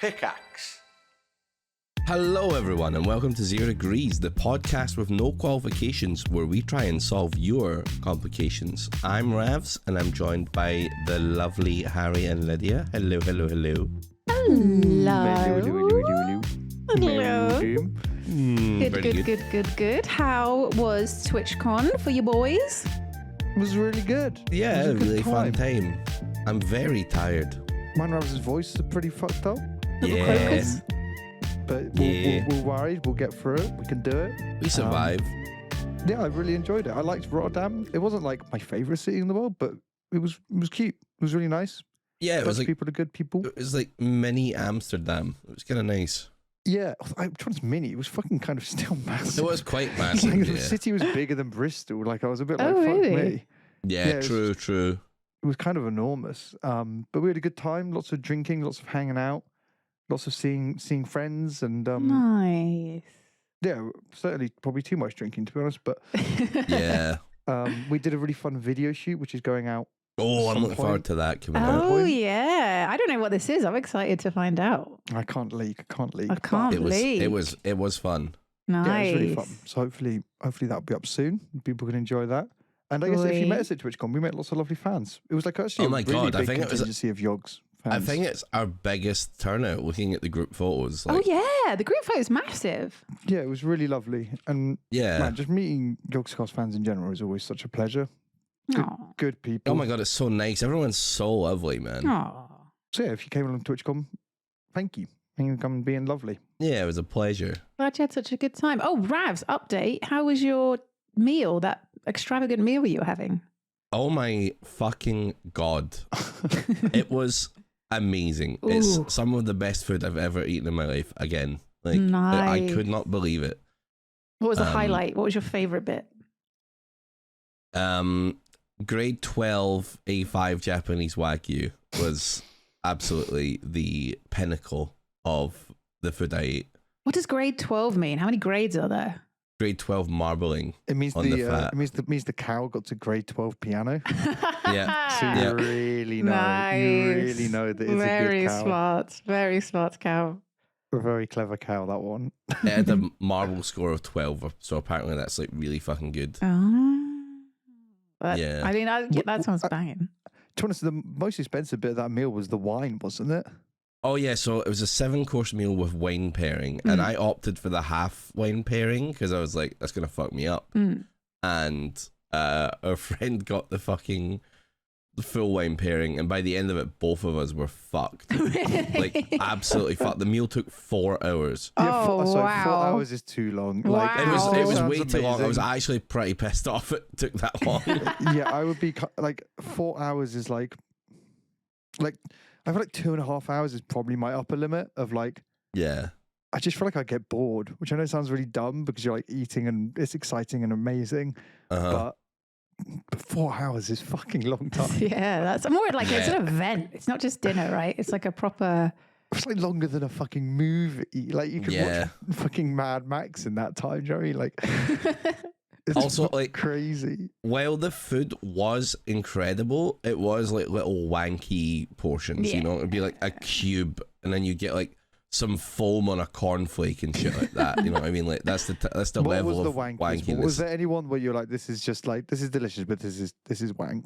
Pickaxe. Hello everyone and welcome to Zero Degrees, the podcast with no qualifications where we try and solve your complications. I'm Ravs and I'm joined by the lovely Harry and Lydia. Hello, hello, hello. Hello. Hello. Good. How was TwitchCon for you boys? It was really good. Yeah, It was a good really fun time. I'm very tired. Mine Rav's voice is pretty fucked up. Yeah, But Yeah. we're worried. We'll get through it. We can do it. we survive. Yeah, I really enjoyed it. I liked Rotterdam. It wasn't like my favorite city in the world, but it was cute. It was really nice. Yeah, it was like People are good people. mini Amsterdam. It was kind of nice. Yeah, I'm trying to mini. It was fucking kind of still massive. It was quite Like, massive. the Yeah, city was bigger than Bristol. Like I was a bit like, Oh, fuck really? me. yeah, Yeah, it was- true. It was kind of enormous. But we had a good time. Lots of drinking, lots of hanging out, lots of seeing friends, and Nice. yeah, certainly probably too much drinking to be honest. But Yeah. we did a really fun video shoot, which is going out. Oh, I'm Some looking forward point. to that coming out. Oh yeah. I don't know what this is. I'm excited to find out. I can't leak. I but can't It was believe. it was fun. Nice. Yeah, it was really fun. So hopefully that'll be up soon. People can enjoy that. And I guess if you met us at TwitchCon, we met lots of lovely fans. It was like actually Oh my a really God, I big think it was- contingency of Yogs fans. I think it's our biggest turnout looking at the group photos. Oh Like, yeah, the group photo is massive. yeah, it was really lovely. And yeah. man, just meeting Yogscast fans in general is always such a pleasure. Oh. Good people. Oh my God, it's so nice. Everyone's so lovely, man. Oh. So yeah, if you came along to TwitchCon, thank you. Thank you for coming and being lovely. Yeah, it was a pleasure. Glad you had such a good time. Oh, Ravs, update. How was your meal? That extravagant meal you were having? Oh my fucking God. It was amazing. It's Ooh. some of the best food I've ever eaten in my life. Again, like I Nice. could not believe it. What was the Um, highlight? What was your favorite bit? Grade 12 A5 Japanese Wagyu was absolutely the pinnacle of the food I ate. What does grade 12 mean? How many grades are there? Grade 12 marbling. It means On the fat. it means the cow got to grade 12 piano. Yeah. So Yeah. you really know. You Nice. really know that it's a Very good cow. smart. Very smart cow. A very clever cow, that one. It had a marble score of 12, so apparently that's like really fucking good. Yeah. I mean, that Wh- sounds wh- banging. To be honest, the most expensive bit of that meal was the wine, wasn't it? Oh yeah, so it was a 7-course meal with wine pairing, and I opted for the half wine pairing because I was like, that's gonna fuck me up. Mm. And our friend got the full wine pairing, and by the end of it, both of us were fucked. Like absolutely fucked. The meal took 4 hours. Yeah, Oh, sorry, 4 wow. hours is too long. Wow. It was sounds way too long. I was amazing. actually pretty pissed off it took that long. Yeah, I would be like 4 hours is like I feel like 2.5 hours is probably my upper limit of like. Yeah. I just feel like I get bored, which I know sounds really dumb because you're like eating and it's exciting and amazing, Uh-huh. but 4 hours is fucking long time. Yeah, that's more like it's Yeah. an event. It's not just dinner, right? It's like a proper. It's like longer than a fucking movie. Like you could Yeah. watch fucking Mad Max in that time. Do you know what I mean? Like it's Also, like, crazy. while the food was incredible, it was like little wanky portions, you Yeah. know? It'd be like a cube, and then you get like some foam on a cornflake and shit like that. You know what I mean? Like that's the What level was the of wankiness? wankiness. Was there anyone where you're like, this is just like this is delicious, but this is wank?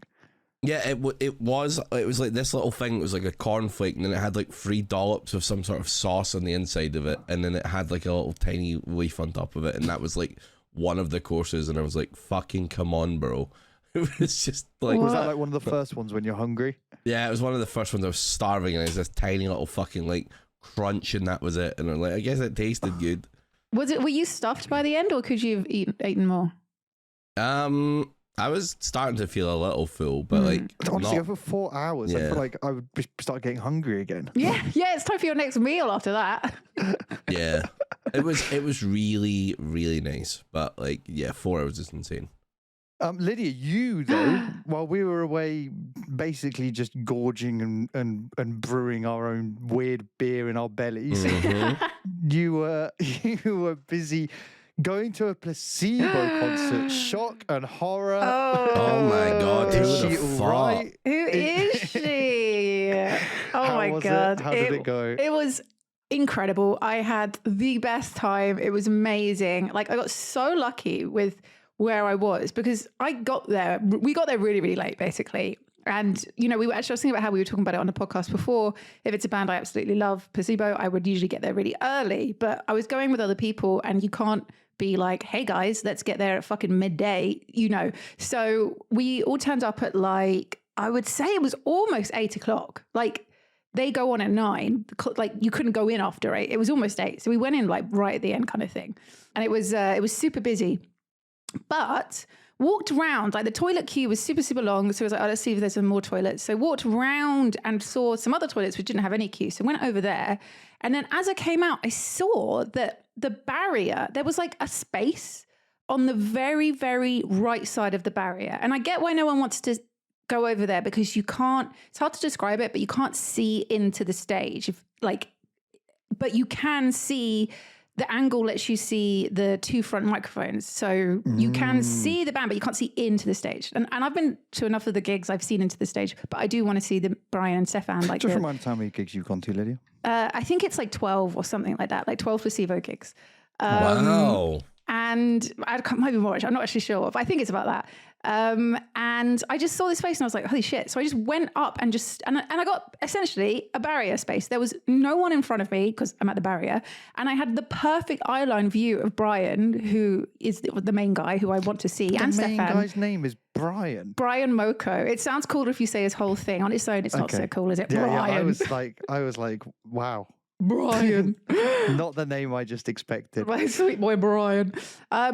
Yeah, it was like this little thing. It was like a cornflake, and then it had like 3 dollops of some sort of sauce on the inside of it, and then it had like a little tiny leaf on top of it, and that was like one of the courses. And I was like, "Fucking come on, bro!" It was just like, Was that like one of the first ones when you're hungry? yeah, it was one of the first ones. I was starving, and it was this tiny little fucking like crunch, and that was it. And I'm like, I guess it tasted good. Was it? Were you stuffed by the end, or could you have eaten more? I was starting to feel a little full, but like Honestly, not- over 4 hours, I Yeah. feel like I would start getting hungry again. Yeah, yeah. It's time for your next meal after that. yeah, it was really really nice, but like yeah, 4 hours is insane. Lydia, you though, while we were away, basically just gorging and brewing our own weird beer in our bellies, you were busy going to a placebo concert. Shock and horror. Oh my God, who Is would she have all right? Who is she? Oh How my was it? god! How did it go? It was Incredible. I had the best time. It was amazing. Like, I got so lucky with where I was because we got there really, really late, basically. And, you know, I was thinking about how we were talking about it on the podcast before. If it's a band I absolutely love, Placebo, I would usually get there really early. But I was going with other people and you can't be like, hey guys, let's get there at fucking midday, you know. So we all turned up at like, I would say it was almost 8 o'clock. Like, they go on at 9, like you couldn't go in after 8. It was almost 8. So we went in like right at the end kind of thing. And it was super busy, but walked around, like the toilet queue was super, super long. So I was like, oh, let's see if there's some more toilets. So walked around and saw some other toilets which didn't have any queue. So went over there. And then as I came out, I saw that the barrier, there was like a space on the very, very right side of the barrier. And I get why no one wants to go over there because you can't, it's hard to describe it, but you can't see into the stage. But you can see, the angle lets you see the 2 front microphones. So you can see the band, but you can't see into the stage. And I've been to enough of the gigs, I've seen into the stage, but I do want to see the Brian and Stefan. Like, just remind us how many gigs you've gone to, Lydia. I think it's like 12 or something like that, like 12 Placebo gigs. Wow. And might be more, I'm not actually sure, but I think it's about that. And I just saw this space and I was like, holy shit. So I just went up and I got essentially a barrier space. There was no one in front of me because I'm at the barrier. And I had the perfect eyeline view of Brian, who is the main guy who I want to see. And Stefan. The main guy's name is Brian. Brian Moko. It sounds cooler if you say his whole thing. On its own, it's not so cool, is it? Yeah, Brian. Yeah, I was like, wow. Brian. Not the name I just expected. My sweet boy Brian.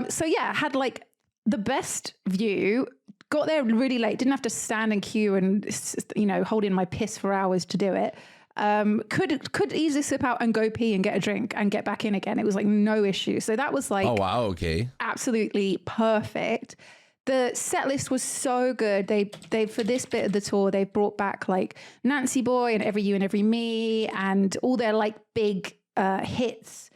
So yeah, I had like the best view, got there really late, didn't have to stand in queue and, you know, hold in my piss for hours to do it. Could easily slip out and go pee and get a drink and get back in again. It was like no issue. So that was like, oh wow, okay, absolutely perfect. The set list was so good. They for this bit of the tour, they brought back like Nancy Boy and Every You and Every Me and all their like big hits.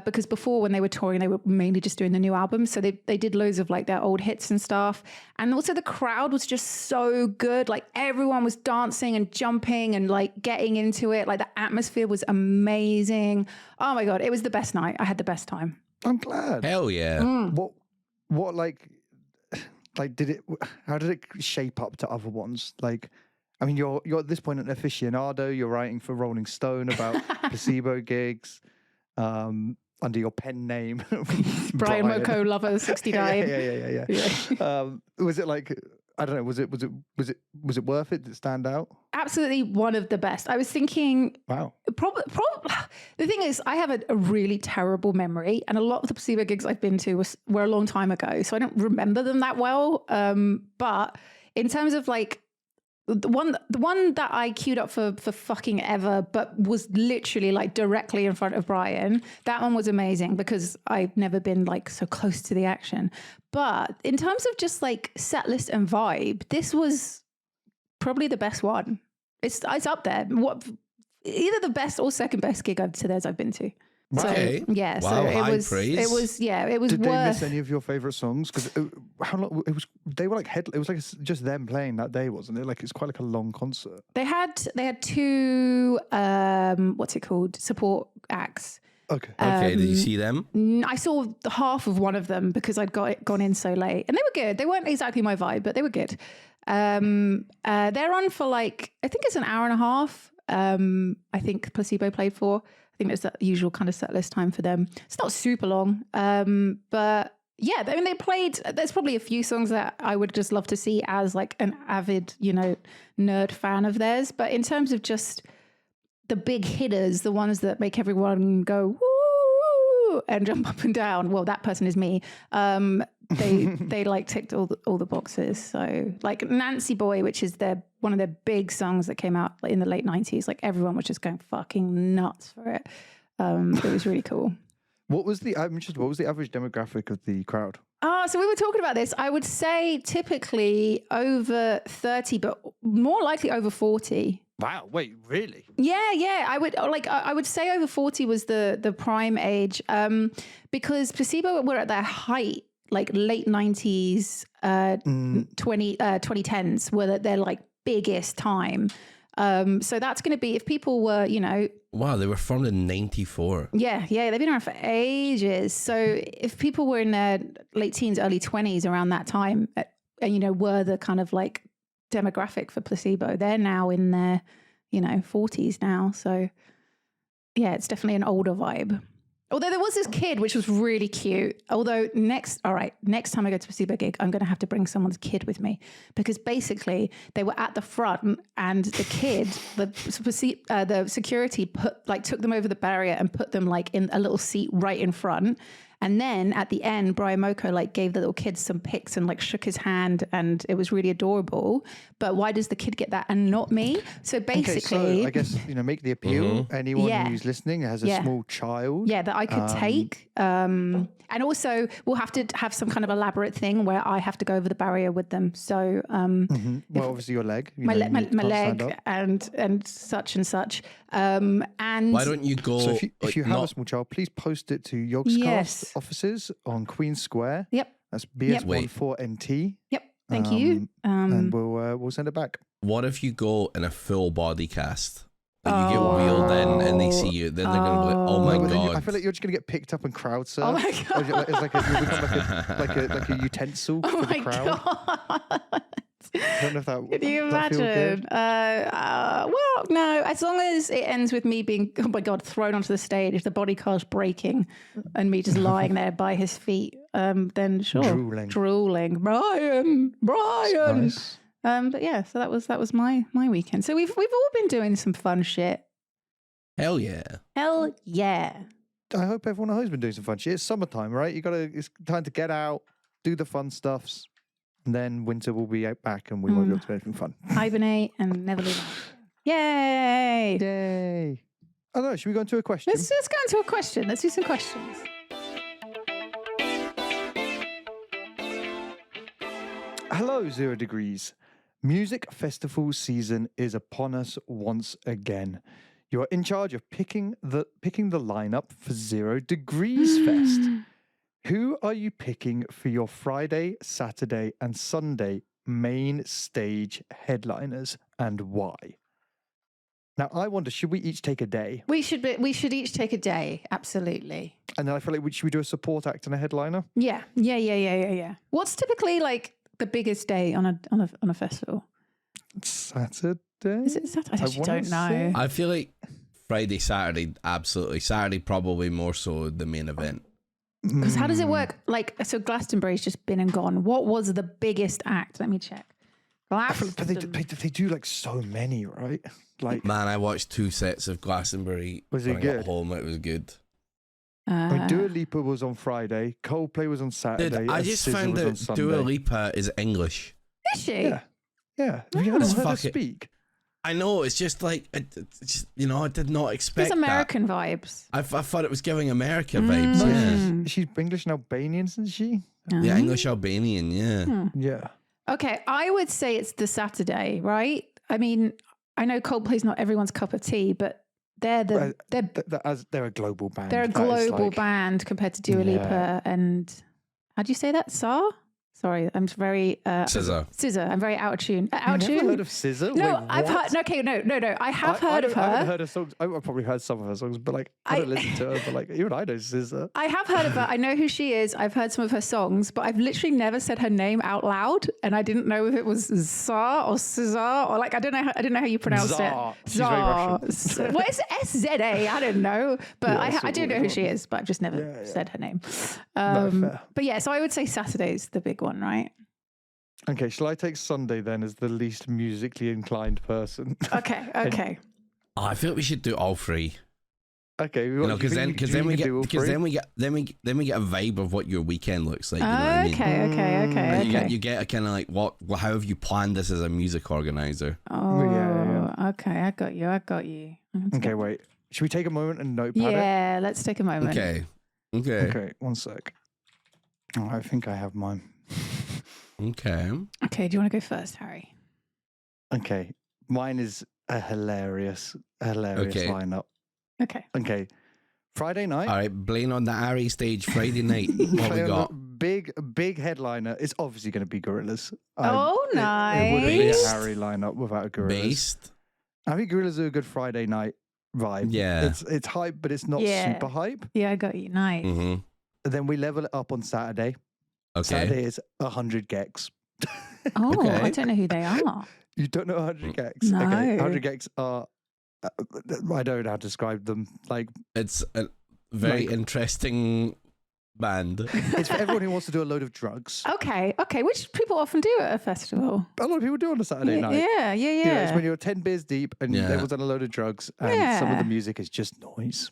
Because before when they were touring, they were mainly just doing the new album. So they did loads of like their old hits and stuff. And also the crowd was just so good. Like everyone was dancing and jumping and like getting into it. Like the atmosphere was amazing. Oh my God, it was the best night. I had the best time. I'm glad. Hell yeah. What like how did it shape up to other ones? Like, I mean, you're at this point an aficionado. You're writing for Rolling Stone about placebo gigs. Under your pen name, Brian Moko Lover 69. Yeah. Was it like, I don't know, was it worth it? Did it stand out? Absolutely one of the best. I was thinking, wow. Probably the thing is, I have a really terrible memory, and a lot of the placebo gigs I've been to were a long time ago, so I don't remember them that well. But in terms of like the one that I queued up for fucking ever, but was literally like directly in front of Brian. That one was amazing because I've never been like so close to the action. But in terms of just like set list and vibe, this was probably the best one. It's up there. Either the best or second best gig to theirs I've been to. Okay. So, yeah. Wow, so high it was. praise. It was. Yeah. It was. Did worth. they miss any of your favorite songs? Because how long it was? They were like It was like just them playing that day, wasn't it? Like it's quite like a long concert. They had 2 what's it called, support acts. Okay. Okay. Did you see them? I saw half of one of them because I'd gone in so late, and they were good. They weren't exactly my vibe, but they were good. They're on for like, I think it's an hour and a half. I think Placebo played for. I think it's the usual kind of set list time for them. It's not super long, but yeah, I mean, they played, there's probably a few songs that I would just love to see as like an avid, you know, nerd fan of theirs. But in terms of just the big hitters, the ones that make everyone go, woo, and jump up and down. Well, that person is me. They like ticked all the boxes. So like Nancy Boy, which is one of their big songs that came out in the late 90s, like everyone was just going fucking nuts for it. It was really cool. What was the average demographic of the crowd? So we were talking about this. I would say typically over 30, but more likely over 40. Wow, wait, really? Yeah. I would say over 40 was the prime age, because Placebo were at their height, like late 90s, 2010s were their like biggest time. So that's going to be, if people were, Wow, they were formed in 94. yeah, they've been around for ages. So if people were in their late teens, early 20s around that time, and, were the kind of like demographic for placebo, they're now in their, 40s now. So yeah, it's definitely an older vibe. Although there was this kid, which was really cute. Although next time I go to a placebo gig, I'm going to have to bring someone's kid with me, because basically they were at the front and the kid, the security took them over the barrier and put them like in a little seat right in front. And then at the end, Brian Moko gave the little kid some pics and shook his hand, and it was really adorable. But why does the kid get that and not me? So basically, okay, so I guess make the appeal. Anyone who's listening has a small child, that I could take. And also, we'll have to have some kind of elaborate thing where I have to go over the barrier with them. So, well, obviously your leg, my leg, and such and such. And why don't you go? So if you have a small child, please post it to Yogscast offices on Queen Square. Yep. That's BS14NT. Yep. Thank you. And we'll send it back. What if you go in a full body cast? Like you get wheeled in and they see you, then they're going to be like, oh my God. I feel like you're just going to get picked up and crowd surfed. Oh my God. It's like like a utensil for the crowd. God. I don't know if that. Can you imagine? Well, no. As long as it ends with me being, oh my God, thrown onto the stage, if the body car's breaking, and me just lying there by his feet, then sure. Drooling. Brian. Nice. But yeah, so that was my weekend. So we've all been doing some fun shit. Hell yeah. Hell yeah. I hope everyone at home has been doing some fun shit. It's summertime, right? It's time to get out, do the fun stuffs, and then winter will be out back and we won't be able to do anything fun. Hibernate and never leave out. Yay! Yay! I don't know, should we go into a question? Let's go into a question. Let's do some questions. Hello, 0 Degrees. Music festival season is upon us once again. You are in charge of picking the lineup for 0 Degrees Fest. Who are you picking for your Friday, Saturday, and Sunday main stage headliners, and why? Now, I wonder, should we each take a day? We should each take a day. Absolutely. And then I feel like should we do a support act and a headliner? Yeah. What's typically the biggest day on a festival? Saturday. Is it Saturday? I actually don't know. I feel like Friday, Saturday, absolutely. Saturday probably more so the main event. Because how does it work? So Glastonbury's just been and gone. What was the biggest act? Let me check. But they do so many, right? Man, I watched 2 sets of Glastonbury. Was it good? I got home, it was good. Dua Lipa was on Friday. Coldplay was on Saturday. Dude, I just found out Dua Lipa is English. Is she? Yeah. Have you heard her speak? I know. It's just I did not expect. It's American vibes. I thought it was giving America vibes. Yeah. She's English and Albanian, isn't she? Yeah, English Albanian. Yeah. Yeah. Okay, I would say it's the Saturday, right? I mean, I know Coldplay's not everyone's cup of tea, but they're a global band. They're a global band compared to Dua Lipa and how do you say that? SZA? Sorry, I'm very SZA. I'm very out of tune. You've never heard of SZA? No, Wait, I've heard. Okay, no. I have heard of her. I haven't heard her songs. I've probably heard some of her songs, but I don't listen to her. But even I know SZA. I have heard of her. I know who she is. I've heard some of her songs, but I've literally never said her name out loud, and I didn't know if it was SZA or SZA or I don't know how you pronounced it. She's very Russian. Well, it's SZA. I don't know, but I do know who she is, but I've just never said her name. But yeah, so I would say Saturday's the big one, right? Okay, shall I take Sunday then as the least musically inclined person? Okay. I feel like we should do all 3. Okay, because then we get a vibe of what your weekend looks like. You know what I mean? Okay. You get a kind of how have you planned this as a music organizer? Oh, yeah. Okay, I got you. Okay, wait. Should we take a moment and notepad it? Yeah, let's take a moment. Okay. 1 sec. Oh, I think I have mine. Okay, do you want to go first, Harry? Okay, mine is a hilarious lineup. Okay, Friday night. All right, Blaine on the Ari stage Friday night. What we got? Big headliner. It's obviously going to be Gorillaz. Nice. It wouldn't be a Harry lineup without a Gorillaz. Based. I think Gorillas are a good Friday night vibe. Yeah. It's hype, but it's not super hype. Yeah, I got you. Nice. Mm-hmm. And then we level it up on Saturday. Okay. Saturday is 100 gex. Oh, Okay. I don't know who they are. You don't know 100 gex? No. Okay, 100 gex are. I don't know how to describe them. Like, It's a very interesting band. it's for everyone who wants to do a load of drugs. Okay, which people often do at a festival. A lot of people do on a Saturday night. Yeah. You know, it's when you're 10 beers deep and Yeah. everyone's on a load of drugs and some of Yeah. the music is just noise.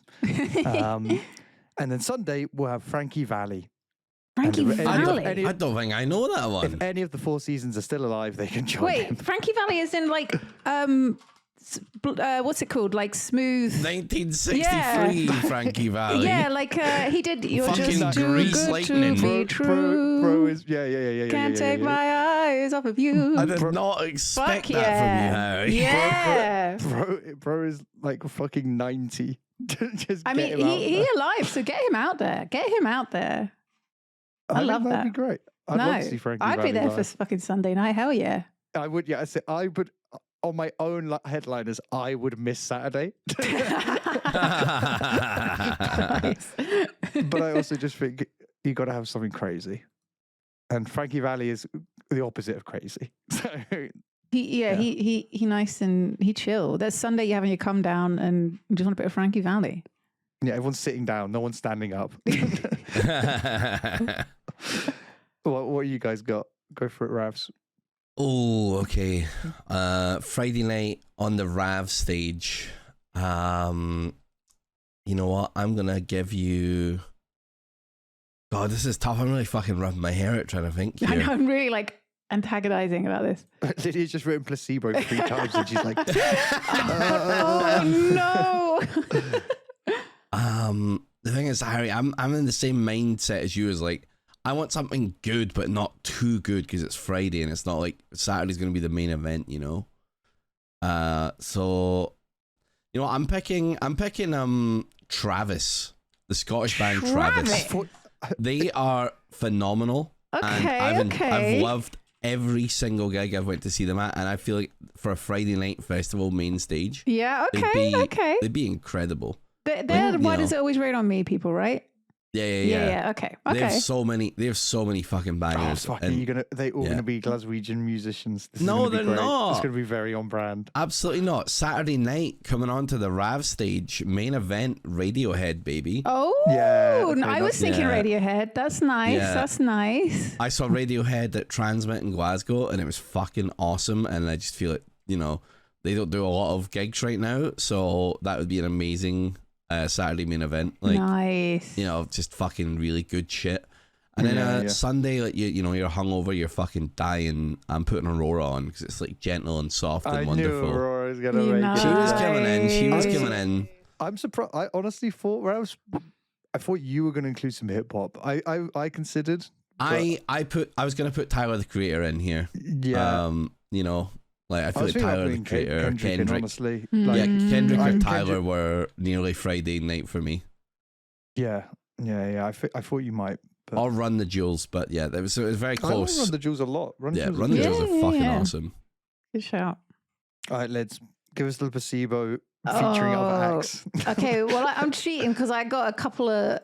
And then Sunday, we'll have Frankie Valli. Frankie And if- Valli. I don't think I know that one. If any of the Four Seasons are still alive, they can join Wait, them. Frankie Valli is in like what's it called? Like smooth. 1963, Frankie Valli. Yeah, like he did. You're Fucking just too Grease good Lightning. to be true. Bro is, yeah. Can't take my eyes off of you. I did not expect Fuck that from you, Harry. Yeah. Bro is like fucking 90. Just I get mean, him out he there. alive, so get him out there. Get him out there. I think love that'd be that. great. I'd love to see Frankie I'd be Valli there for live. fucking Sunday night. Hell yeah. I would, yeah. I would, on my own headliners, I would miss Saturday. Nice. But I also just think you got to have something crazy. And Frankie Valli is the opposite of crazy. So He nice and he chill. There's Sunday you're having your come down and you just want a bit of Frankie Valli. yeah, everyone's sitting down, no one's standing up. What you guys got? Go for it, Ravs. Oh, okay. Friday night on the Rav stage. You know what? I'm gonna give you. God, this is tough. I'm really fucking rubbing my hair out trying to think I know, here. I'm really like antagonizing about this. Lydia's just written placebo 3 times and she's like, Oh no. The thing is, Harry, I'm in the same mindset as you. As like, I want something good, but not too good because it's Friday and it's not like Saturday's gonna be the main event, you know. So, you know, I'm picking Travis, the Scottish band Travis. Travis? They are phenomenal. And Okay, I've loved every single gig I've went to see them at, and I feel like for a Friday night festival main stage, Yeah, okay. they'd be incredible. They're you why know. does it always rain on me, people, right? Yeah. Okay. They have so many fucking oh, bangers. fuck, and they all going to be Glaswegian musicians. This is No, gonna be they're great. not. It's going to be very on brand. absolutely not. Saturday night coming on to the Rav stage, main event, Radiohead, baby. Oh, Yeah, okay, I was thinking yeah. Radiohead. That's nice. Yeah. That's nice. I saw Radiohead at Transmit in Glasgow, and it was fucking awesome. And I just feel like, you know, they don't do a lot of gigs right now, so that would be an amazing Saturday main event. Like, Nice. you know, just fucking really good shit. And then Yeah. Sunday, like you know, you're hungover, you're fucking dying. I'm putting Aurora on because it's like gentle and soft and I knew wonderful. Aurora was going to You make know. it. She was coming in. She was Nice. coming in. I'm surprised. I honestly thought, I thought you were going to include some hip hop. I considered. I was gonna put Tyler the Creator in here. Yeah. You know, like I I feel was like thinking about Tyler the putting Creator, Kendrick in, Kendrick. honestly. Mm. Like, Yeah, Kendrick I- or Kendrick- Tyler were nearly Friday night for me. yeah. I thought you might. But Or Run the Jewels, but yeah, it was very I close. Run the Jewels a lot. Run the Yeah, Jewels Run are the good. Jewels are Yeah, fucking yeah. awesome. Good shout. All right, let's give us a little placebo featuring other Oh, acts. Okay, well, I'm cheating because I got a couple of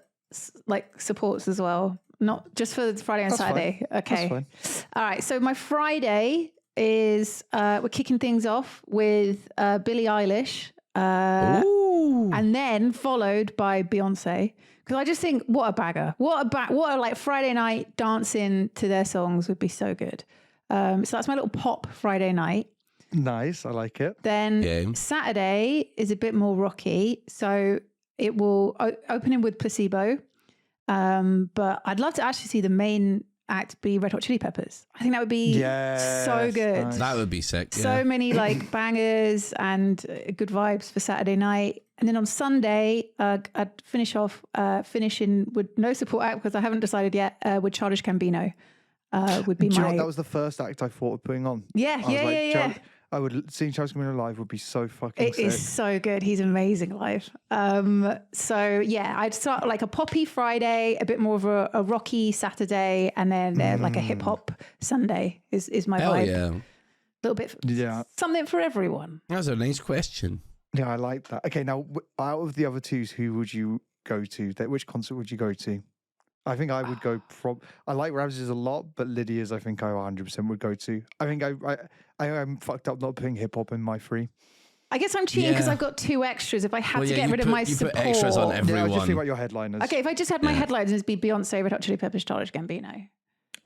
like supports as well, not just for Friday and That's fine. Saturday. Okay. That's fine. All right. So my Friday is we're kicking things off with Billie Eilish, Ooh. and then followed by Beyonce. Because I just think, what a bagger! What a like Friday night dancing to their songs would be so good. So that's my little pop Friday night. Nice, I like it. Then Okay. Saturday is a bit more rocky, so it will open in with Placebo. But I'd love to actually see the main act be Red Hot Chili Peppers. I think that would be so Yes, good. nice. That would be sick. So Yeah. many like bangers and good vibes for Saturday night. And then on Sunday, I'd finishing with no support act because I haven't decided yet, with Childish Gambino. Would be Do you know my what? That was the first act I thought of putting on. yeah. I would seeing Charles Gambino live would be so fucking It sick. is so good. He's amazing live. So yeah, I'd start like a poppy Friday, a bit more of a rocky Saturday, and then like a hip hop Sunday is my Hell vibe. yeah. little bit, something for everyone. That's a nice question. Yeah, I like that. Okay, now out of the other twos, who would you go to? Which concert would you go to? I think I would go. I like Ramsey's a lot, but Lydia's I think I 100% would go to. I think I am fucked up not putting hip hop in my 3. I guess I'm cheating because I've got 2 extras. If I had to get rid of my support, put extras on everyone. Yeah, I just think about your headliners. Okay, if I just had my headliners, it'd be Beyonce, Red Hot Chili Peppers, Childish Gambino.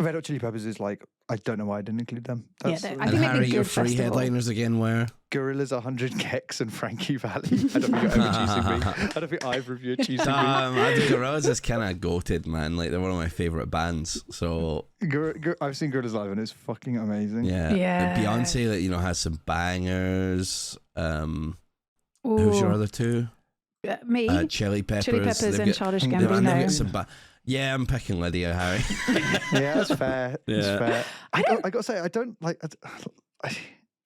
Red Hot Chili Peppers is like, I don't know why I didn't include them. I and think Harry, your 3 headliners again were? Gorillaz, 100 Gex, and Frankie Valli. I don't think you're ever choosing me. I don't think either of you are choosing me. I think Gorillaz is kind of goated, man. Like, they're one of my favourite bands. So I've seen Gorillaz live and it's fucking amazing. Yeah. Beyonce, like, you know, has some bangers. Who's your other 2? Me. Chili Peppers. Chili Peppers and Childish Gambino. Yeah, I'm picking Lydia, Harry. Yeah, that's fair. That's fair. I gotta say, I don't like.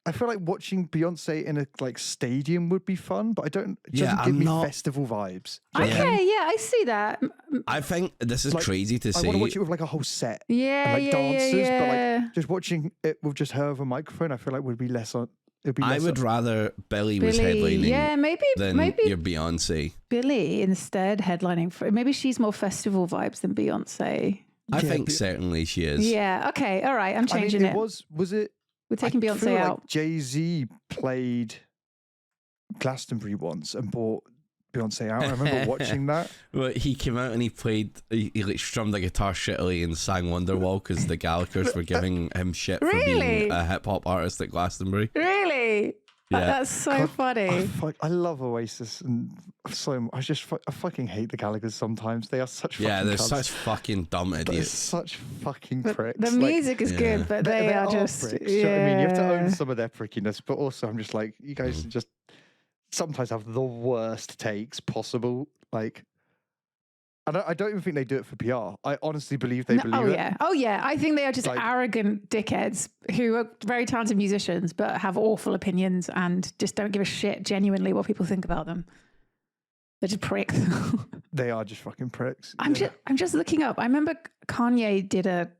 I feel like watching Beyonce in a like stadium would be fun, but it doesn't give me festival vibes. Okay, I see that. I think this is like, crazy to see. I want to watch it with like a whole set. Yeah, and, like dancers, but like just watching it with just her over a microphone, I feel like would be less on. I would rather Billie was headlining than your Beyonce. Billie instead headlining. Maybe she's more festival vibes than Beyonce. I think certainly she is. Yeah, okay, all right, I'm changing it. Was it? We're taking Beyonce out. Like Jay-Z played Glastonbury once and brought Beyonce out. I remember watching that. Well, he came out and he like strummed a guitar shittily and sang Wonderwall because the Gallagher's were giving him shit for being a hip hop artist at Glastonbury. Really? Yeah. That's so funny. I love Oasis and so I fucking hate the Gallaghers sometimes. They are such fucking they're cunts. such fucking dumb idiots. They're such fucking pricks. The music is good, but they are just pricks. You know what I mean? You have to own some of their prickiness, but also I'm just like, you guys just sometimes have the worst takes possible. Like, I don't even think they do it for PR. I honestly believe they believe it. Oh yeah. I think they are just arrogant dickheads who are very talented musicians, but have awful opinions and just don't give a shit genuinely what people think about them. They're just pricks. They are just fucking pricks. I'm just looking up. I remember Kanye did a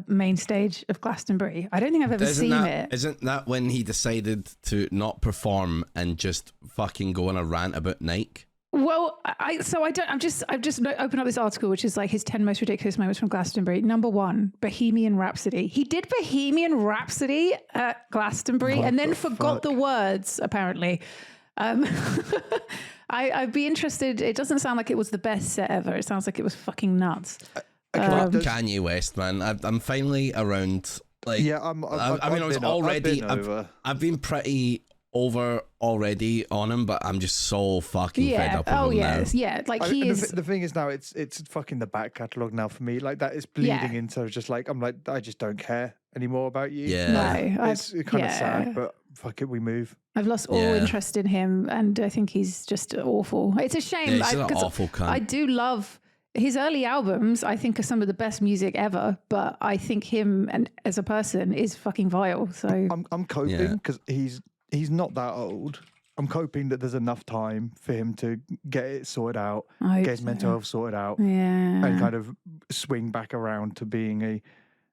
main stage of Glastonbury. I don't think I've ever seen it. Isn't that when he decided to not perform and just fucking go on a rant about Nike? Well, I've just opened up this article, which is like his 10 most ridiculous moments from Glastonbury. Number 1, Bohemian Rhapsody. He did Bohemian Rhapsody at Glastonbury and then forgot the words, apparently. I'd be interested. It doesn't sound like it was the best set ever. It sounds like it was fucking nuts. Kanye West, man. I'm finally around. Like, yeah, I've been pretty over already on him, but I'm just so fucking fed up with him now. Yeah, like he is. The thing is now, it's fucking the back catalogue now for me. Like that is bleeding into just like I just don't care anymore about you. Yeah, no, it's kind of sad, but fuck it, we move. I've lost all interest in him, and I think he's just awful. It's a shame. He's an awful cunt. I do love his early albums. I think are some of the best music ever, but I think him and as a person is fucking vile. So I'm coping because he's not that old. I'm coping that there's enough time for him to get it sorted out, get his mental health sorted out, and kind of swing back around to being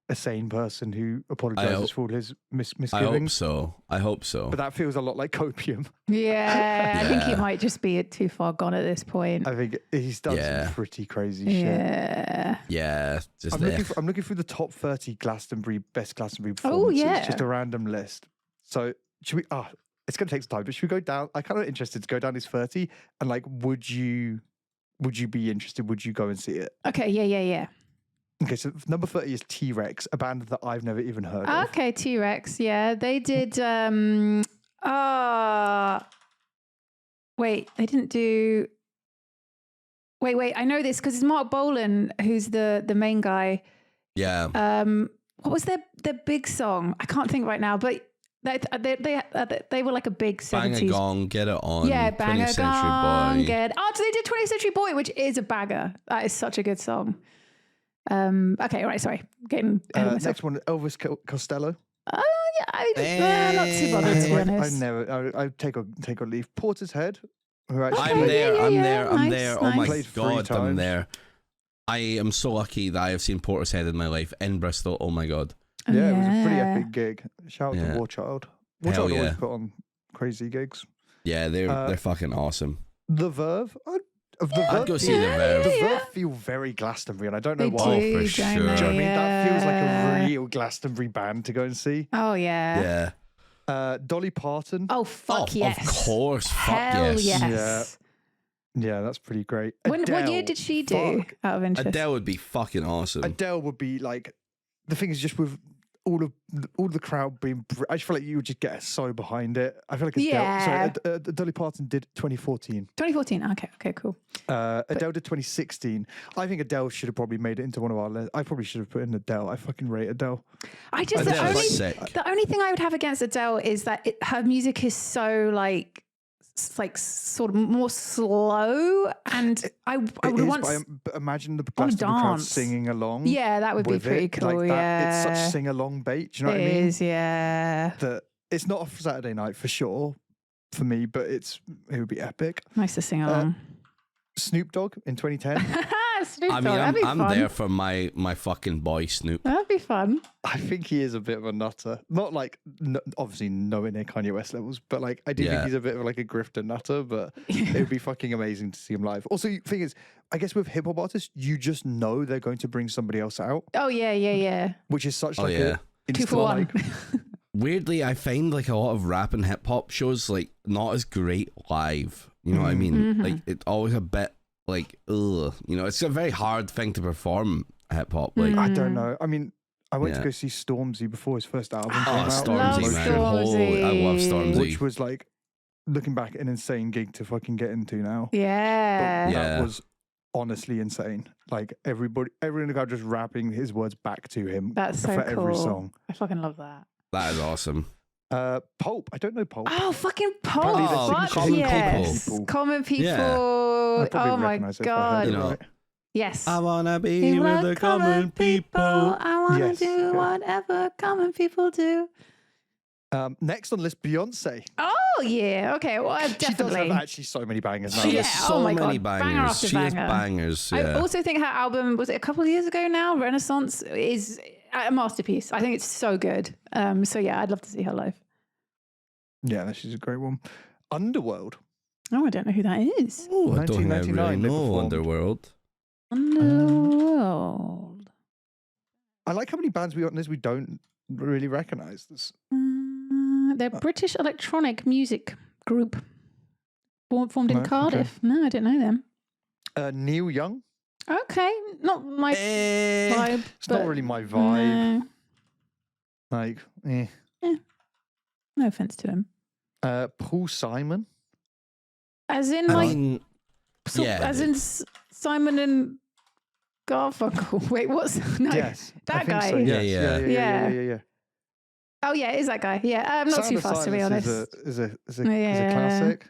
a sane person who apologizes for all his misgivings. I hope so. But that feels a lot like copium. Yeah, I think he might just be too far gone at this point. I think he's done some pretty crazy shit. Yeah. I'm looking through the top 30 best Glastonbury performances. Oh, yeah. Just a random list. So should we? It's going to take some time, but should we go down? I'm kind of interested to go down his 30 and like, would you be interested? Would you go and see it? Okay, yeah. Okay, so number 30 is T-Rex, a band that I've never even heard of. Okay, T-Rex, yeah. They did, wait, they didn't do, wait, I know this because it's Mark Bolan who's the main guy. Yeah. What was their big song? I can't think right now, but they were like a big 70s. Bang a Gong, Get It On. Yeah, Bang a Gong, Boy. so they did 20th Century Boy, which is a banger. That is such a good song. Okay, all right, sorry. Getting next one, Elvis Costello. Oh yeah, not too bothered to be honest. I take or leave. Portishead. I'm there. Oh my Nice. God, I'm there. I am so lucky that I have seen Portishead in my life in Bristol. Oh my God. Yeah, it was a pretty Yeah. epic gig. Shout out Yeah. to War Child. Hell War Child always yeah. put on crazy gigs. Yeah, they're fucking awesome. The Verve. The I'd Verve go see feel- the Verve. The Yeah. Verve feel very Glastonbury, and I don't know They why. do, for don't sure. they? Do you know Do you know what I mean? That feels like Yeah. a real Glastonbury band to go and see. Oh yeah. Yeah. Dolly Parton. Oh fuck Oh, yes. of course. Hell Fuck yes. yes. Yeah, that's pretty great. What year Adele, did she do? fuck. Out of interest. Adele would be fucking awesome. Adele would be like, the thing is just with all of the crowd being, I just feel like you would just get so behind it. I feel like Adele, Yeah. sorry, Dolly Parton did 2014. 2014. Okay, cool. Adele did 2016. I think Adele should have probably made it into one of our lists. I probably should have put in Adele. I fucking rate Adele. I just Adele's sick. the only thing I would have against Adele is that her music is so like sort of more slow, and I would It is, want. but imagine the wanna Glastonbury crowd dance. singing along. Yeah, that would be with pretty it, cool. like that. It's Yeah, such sing-along bait. Do you know it what I mean? is. Yeah, That it's not a Saturday night for sure for me, but it would be epic. nice to sing along. Snoop Dogg in 2010. Snoop I Dogg, mean, that'd be I'm fun. there for my fucking boy Snoop. That'd be fun. I think he is a bit of a nutter. Not like, obviously nowhere near Kanye West levels, but like I do Yeah. think he's a bit of like a grifter nutter, but it would be fucking amazing to see him live. Also, the thing is, I guess with hip hop artists, you just know they're going to bring somebody else out, Oh yeah. which is such Oh, like yeah. a 2 for 1. like, Weirdly, I find like a lot of rap and hip hop shows like not as great live. You know what I mean? Mhm. Like it's always a bit like ugh. You know, it's a very hard thing to perform hip hop. Like I don't know. I mean, I went to Yeah. go see Stormzy before his first album came oh, out, Love Stormzy, man. Stormzy. I love Stormzy. which was like looking back an insane gig to fucking get into now. Yeah. But Yeah. that was honestly insane. Like everyone in the crowd just rapping his words back to him That's so for cool. every song. I fucking love that. That is awesome. Pulp. I don't know Pulp. Oh, fucking Apparently Pulp. they're Fuck Common yes. People. Common people. Yeah. I'd probably Oh my recognise it if I heard God. it You know, right. Yes. I wanna be People with are the common people. I want to Yes, do yeah. whatever common people do. Next on the list, Beyonce. Oh, yeah. Okay. Well, She does definitely. have actually so many bangers now. She Yeah, has oh so my many God, banger bangers. after She has banger. bangers. I Yeah. also think her album, was it a couple of years ago now? Renaissance is a masterpiece. I think it's so good. So yeah, I'd love to see her live. Yeah, she's a great one. Underworld. Oh, I don't know who that is. Oh, I don't think I really 1999 they know performed. Underworld. Underworld. I like how many bands we don't really recognise. This. They're a British electronic music group formed in Right, okay. Cardiff. No, I didn't know them. Neil Young. Okay, not my vibe. It's not really my vibe. Like, No offense to him. Paul Simon. As in, I like, mean, yeah. as in Simon and Garfunkel. Wait, what's no? Yes, I that think guy. So. Yeah, Yes, yeah. yeah. Oh yeah, it is that guy? Yeah, I'm not Sound too of fast to be Silence honest. Is a Yeah. classic.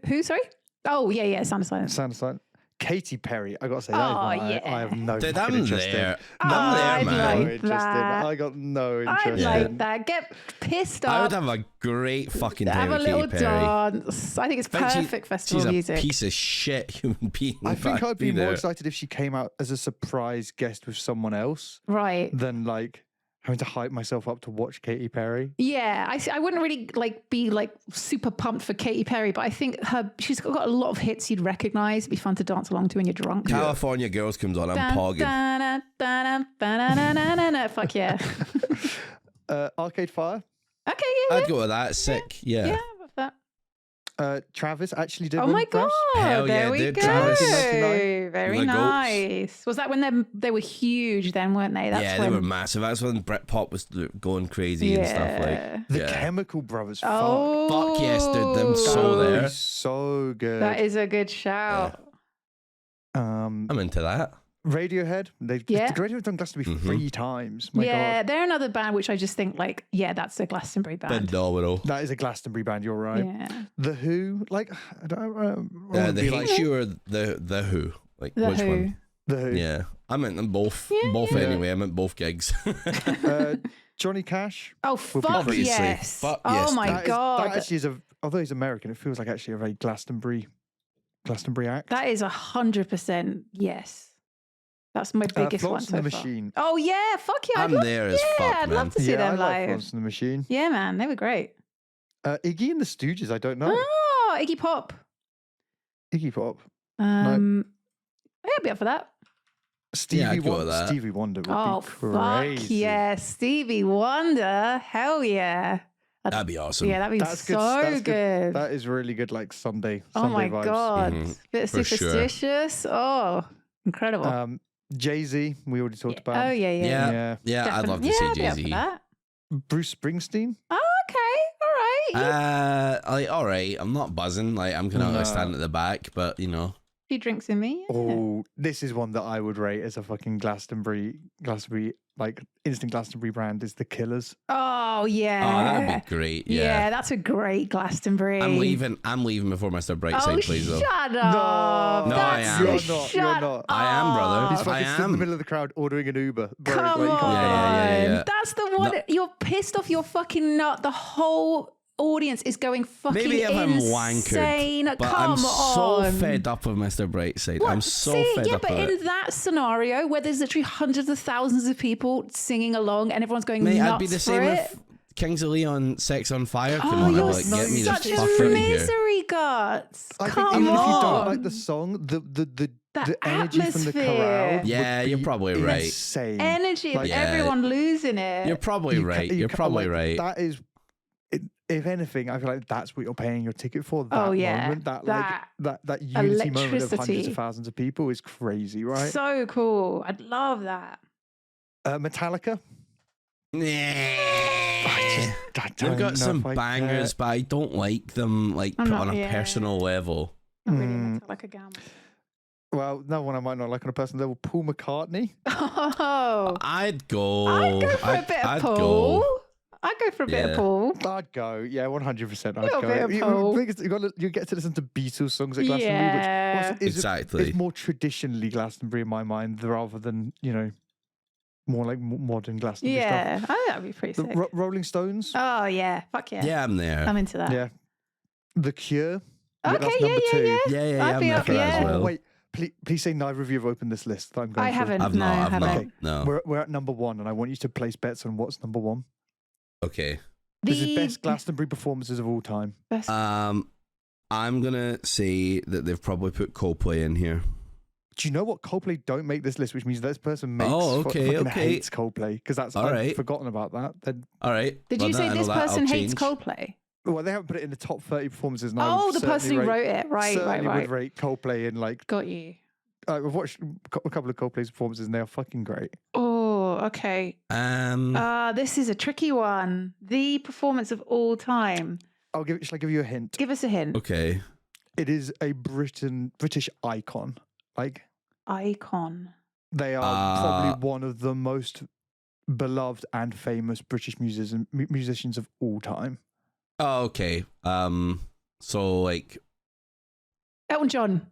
Who? Sorry? Oh yeah. Sound of Silence. Sound of Silence. Katy Perry. I got to say that. Oh, is one yeah. I have no Dude, fucking I'm interest there. in. I'm I'd there, man. like No interest in. that. I got no I'd interest like in. that. Get pissed I off. would have a great fucking time Have a with little Katy Perry. dance. I think it's Bet perfect festival She's a music. piece of shit human being. I if think I'd be more there. excited if she came out as a surprise guest with someone else Right. than like having to hype myself up to watch Katy Perry. Yeah, I wouldn't really be super pumped for Katy Perry, but I think she's got a lot of hits you'd recognize. It'd be fun to dance along to when you're drunk. California Girls comes on, I'm Dun, pogging. dun, dun, dun, dun, dun, dun, dun, dun. Fuck yeah. Arcade Fire. Okay, yeah. I'd go with that. Sick. Yeah. Yeah, I love that. Travis actually did Oh one my for us. god! Hell there yeah, we dude, go. Travis. 1999. Very The goats. nice. Was that when they were huge? Then weren't they? That's Yeah, when they were massive. That's when Britpop was going crazy and stuff like. The Yeah. Chemical Brothers. Oh, Fuck yes, dude, them Fuck. so That there. is so good. That is a good shout. I'm into that. Radiohead. They've Yeah. Radiohead done Glastonbury Mhm. 3 times. My Yeah, God. they're another band which I just think that's a Glastonbury band. Phenomenal. That is a Glastonbury band, you're right. Yeah, The Who, like, I don't The be Hate You or the Who? Like The which Who. one? The Who. Yeah, I meant them both. Yeah, both yeah. anyway. I meant both gigs. Johnny Cash. Oh Would be fuck obviously. yes! Fuck oh yes, my That is- god, that actually is although he's American, it feels like actually a very Glastonbury act. that is 100% yes. That's my biggest one Florence so and the far. Machine. Oh yeah, fuck yeah! I'm there as fuck, I'd man. love to see Yeah, I them like live. Florence and the Machine. Yeah, man, they were great. Iggy and the Stooges, I don't know. Oh, Iggy Pop. Iggy Pop. Yeah, I'd be up for that. I'd go with that. Stevie Wonder would Oh, be crazy. fuck yeah. Stevie Wonder. Hell yeah. That'd be awesome. Yeah, that'd be That's good. so That's good. That is really good, like Sunday. Oh my vibes. God. Mhm. Bit of For sure. superstitious. Oh, incredible. Jay-Z, we already talked about. Oh, yeah. Yeah, I'd love to Definitely. see I'd be up for Jay-Z. that. Bruce Springsteen. Oh, okay. All right. Like, all right, I'm not buzzing. Like, I'm gonna No. stand at the back, but you know, Few drinks in me. Yeah. Oh, this is one that I would rate as a fucking Glastonbury, like instant Glastonbury brand is the Killers. Oh, oh, yeah. that'd be great. Yeah, Yeah, that's a great Glastonbury. I'm leaving before Mr. Brightside Oh, plays though. shut up. No, I That's am. a You're not, shut you're not. I am, brother. He's up. fucking I stood in the am. middle of the crowd ordering an Uber. Bro, Come like, you on. can't do that. Yeah. That's the one. No. You're pissed off your fucking nut. The whole audience is going fucking Maybe if I'm insane. wankered, but Come I'm so on. fed up of Mr. Brightside. What? I'm so See, fed yeah, up but of in it. that scenario where there's literally hundreds of thousands of people singing along and everyone's going Mate, nuts I'd be the for same it. if Kings of Leon, Sex on Fire came Oh, on. you're I'm like, get me the such fuck a out of here. misery guts. I Come think even on. if you don't like the song, the energy from the atmosphere. crowd. Yeah, would you're be probably right. Insane. Energy of Like- Yeah. everyone losing it. You're probably right. You're probably right. That is, if anything, I feel like that's what you're paying your ticket for. That Oh, yeah. moment, that unity moment of hundreds electricity. of thousands of people is crazy, right? So cool. I'd love that. Metallica. I I They've don't got know some if I bangers, get- but I don't like them like I'm put not- on a yeah. personal level. Not really Mm. like a gamma. Well, no one I might not like on a personal level. Paul McCartney. Oh, I'd go. I'd go for a bit of I'd Paul. go. I'd go for a bit Yeah. of Paul. I'd go. Yeah, 100%. I'd Little go. bit of You- Paul. the thing is, you get to listen to Beatles songs at Glastonbury, Yeah. which is Exactly. it's more traditionally Glastonbury in my mind, rather than more like modern Glastonbury stuff. Yeah, I think that'd be pretty The sick. Rolling Stones. Oh yeah, fuck yeah. Yeah, I'm there. I'm into that. Yeah. The Cure. Okay, That's yeah, number yeah, two. yeah. Yeah, I'd I'm be there up, for that yeah. as Oh, well. wait. Please say neither of you have opened this list that I'm going I through. haven't. I've no, not. I I've haven't. not. Okay. No. We're at number one, and I want you to place bets on what's number one. Okay. This is best Glastonbury performances of all time. best- I'm gonna say that they've probably put Coldplay in here. Do you know what? Coldplay don't make this list, which means this person makes Oh, okay, fucking okay. hates Coldplay because that's All I've right. forgotten about that. Then, All right. Did Well, you now say I know this that, I'll person hates change. Coldplay? well, they haven't put it in the top 30 performances. And I would Oh, the person who certainly wrote it. Right, certainly right. would rate Coldplay in like. Got you. I've watched a couple of Coldplay's performances, and they are fucking great. Oh, okay. This is a tricky one. The performance of all time. Shall I give you a hint? Give us a hint. Okay. It is a British icon. Like Icon. they are probably one of the most beloved and famous British musicians of all time. Oh, okay. So like Elton John.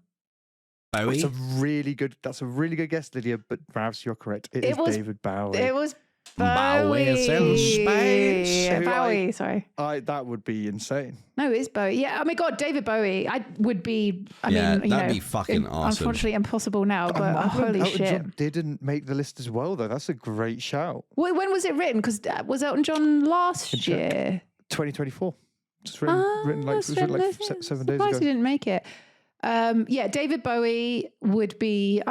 Bowie. That's a really good guess, Lydia. But perhaps you're correct. It It is was- David Bowie. It was Bowie Bowie. in space. Who Bowie, sorry. That would be insane. No, it is Bowie. Yeah, oh my God, David Bowie. I would be, Yeah, mean, that'd be fucking awesome. Unfortunately impossible now, but I'm holy Elton shit. John didn't make the list as well, though. That's a great shout. When was it written? Because was Elton John last Can check. year? 2024. It's written like That's 7 days surprised ago. he didn't make it. Yeah, David Bowie would be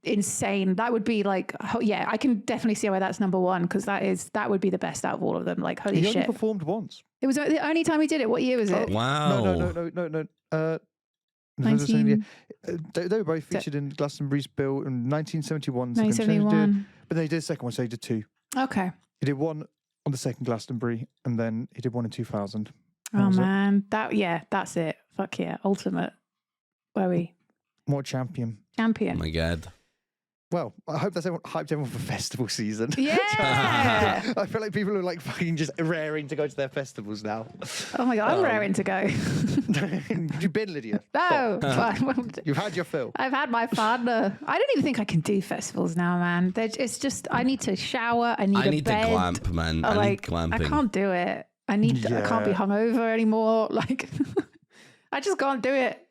insane. That would be like, I can definitely see why that's number one because that would be the best out of all of them. Like, holy He only shit! performed once. It was the only time he did it. What year was it? Wow. No. 19 They were both featured in Glastonbury's bill in 1971. second change he did. 1971. But then he did a second one, so he did two. Okay. He did one on the second Glastonbury, and then he did one in 2000. That Oh was it. man, that's it. Fuck yeah, ultimate Bowie More champion. Oh champion. my god. Well, I hope that's hyped everyone for festival season. Yeah. I feel like people are like fucking just raring to go to their festivals now. Oh my God, I'm raring to go. You've been, Lydia. No, Stop. fine. You've had your fill. I've had my fun. I don't even think I can do festivals now, man. It's just I need to shower. I need I a need bed. to glamp, man. I need glamping. I can't do it. I can't be Yeah. hungover anymore. Like, I just can't do it.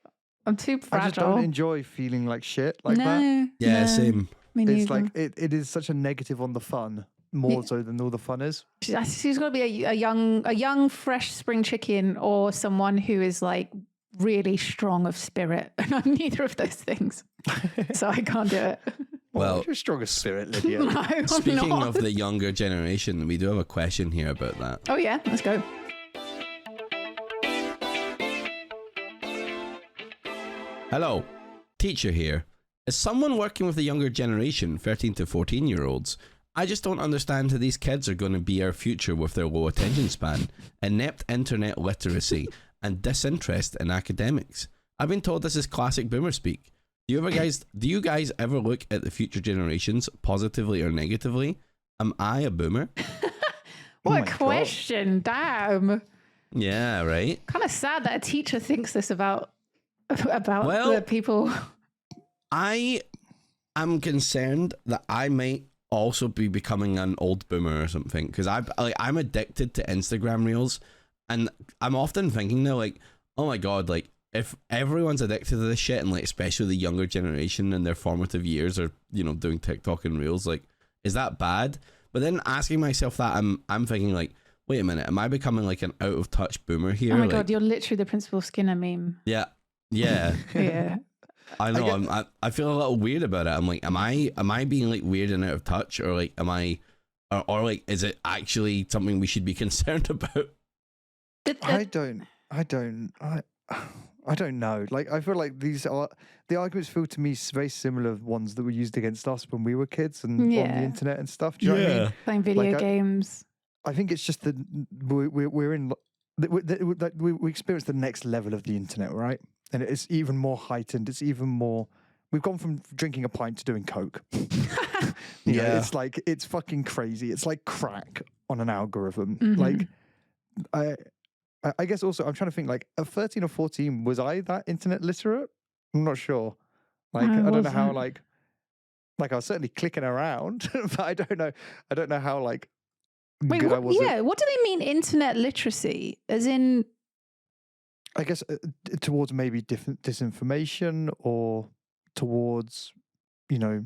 I'm too I just fragile. don't enjoy feeling like shit like that. Yeah, no, same. Me It's neither. like it is such a negative on the fun, more so than all the fun is. She's got to be a young, fresh spring chicken, or someone who is like really strong of spirit. And I'm neither of those things, so I can't do it. Well, you're a stronger spirit, Lydia. No, I'm speaking not. of the younger generation, we do have a question here about that. Oh yeah, let's go. Hello, teacher here. As someone working with the younger generation, 13 to 14-year-olds, I just don't understand how these kids are going to be our future with their low attention span, inept internet literacy, and disinterest in academics. I've been told this is classic boomer speak. Do you guys ever look at the future generations positively or negatively? Am I a boomer? What a question! Damn. Yeah, right. Kind of sad that a teacher thinks this about the people. I am concerned that I might also be becoming an old boomer or something, because I'm addicted to Instagram reels, and I'm often thinking now, like, oh my god, like, if everyone's addicted to this shit, and like especially the younger generation in their formative years are, you know, doing TikTok and reels, like, is that bad? But then asking myself that, I'm thinking like, wait a minute, am I becoming like an out of touch boomer here? Oh my like, god, you're literally the Principal Skinner meme. yeah. Yeah. I know. I feel a little weird about it. I'm like, am I being like weird and out of touch, or like, am I, or like, is it actually something we should be concerned about? I don't know. Like, I feel like the arguments feel to me very similar ones that were used against us when we were kids and on the internet and stuff. Do you know what I mean? Playing video games. I think it's just that we're in. We experience the next level of the internet, right? And it's even more heightened. It's even more. We've gone from drinking a pint to doing coke. Yeah, it's like, it's fucking crazy. It's like crack on an algorithm. Mm-hmm. Like, I guess also I'm trying to think, like, at 13 or 14, was I that internet literate? I'm not sure. Like, I don't know how, like I was certainly clicking around, but I don't know how, like, wait, good I was. Yeah, what do they mean internet literacy? As in, I guess towards maybe different disinformation, or towards, you know,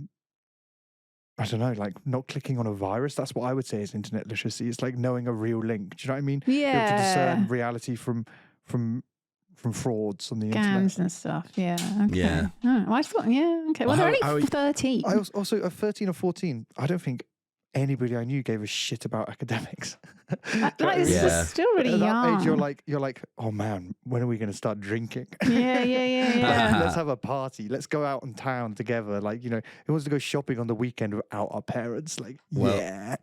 I don't know, like not clicking on a virus. That's what I would say is internet literacy. It's like knowing a real link. Do you know what I mean? yeah, Be able to discern reality from frauds on the scams internet and stuff. Yeah. Okay. Yeah. Oh, I thought. Yeah. Okay. Well, they're only 13. I also at 13 or 14, I don't think anybody I knew gave a shit about academics. That is still really At that young. age, you're like, oh man, when are we going to start drinking? Yeah. Let's have a party. Let's go out in town together. Like, you know, who wants to go shopping on the weekend without our parents? Like, Well, yeah.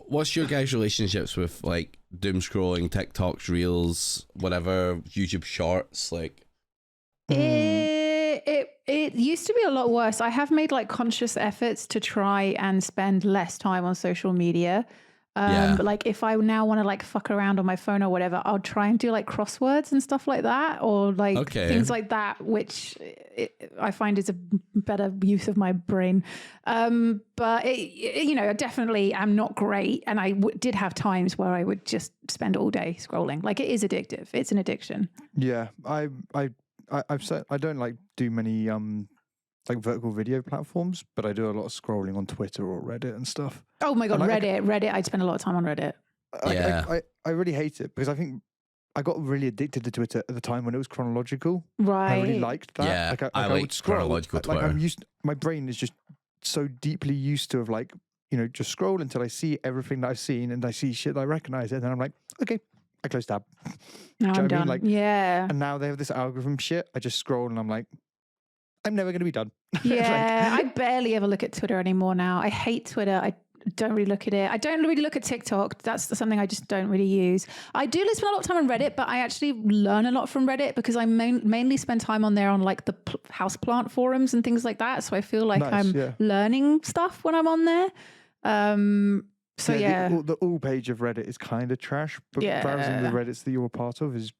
What's your guys' relationships with like doom scrolling, TikToks, reels, whatever, YouTube shorts, like? It used to be a lot worse. I have made like conscious efforts to try and spend less time on social media. But like if I now want to like fuck around on my phone or whatever, I'll try and do like crosswords and stuff like that, or like things like that, which I find is a better use of my brain. But you know, I definitely am not great, and I did have times where I would just spend all day scrolling. Like, it is addictive. It's an addiction. Yeah, I've said I don't like do many like vertical video platforms, but I do a lot of scrolling on Twitter or Reddit and stuff. Oh my god, Reddit! I'd spend a lot of time on Reddit. I really hate it because I think I got really addicted to Twitter at the time when it was chronological. Right. I really liked that. Yeah, I like would scroll. chronological Twitter. Like my brain is just so deeply used to like, you know, just scroll until I see everything that I've seen and I see shit that I recognize it, and then I'm like, okay, I close tab. Now I'm done. Like, yeah. And now they have this algorithm shit. I just scroll and I'm like, I'm never going to be done. Yeah, I barely ever look at Twitter anymore now. I hate Twitter. I don't really look at it. I don't really look at TikTok. That's something I just don't really use. I do spend a lot of time on Reddit, but I actually learn a lot from Reddit because I mainly spend time on there on like the houseplant forums and things like that. So I feel like I'm learning stuff when I'm on there. So the all page of Reddit is kind of trash, but browsing the Reddits that you're a part of is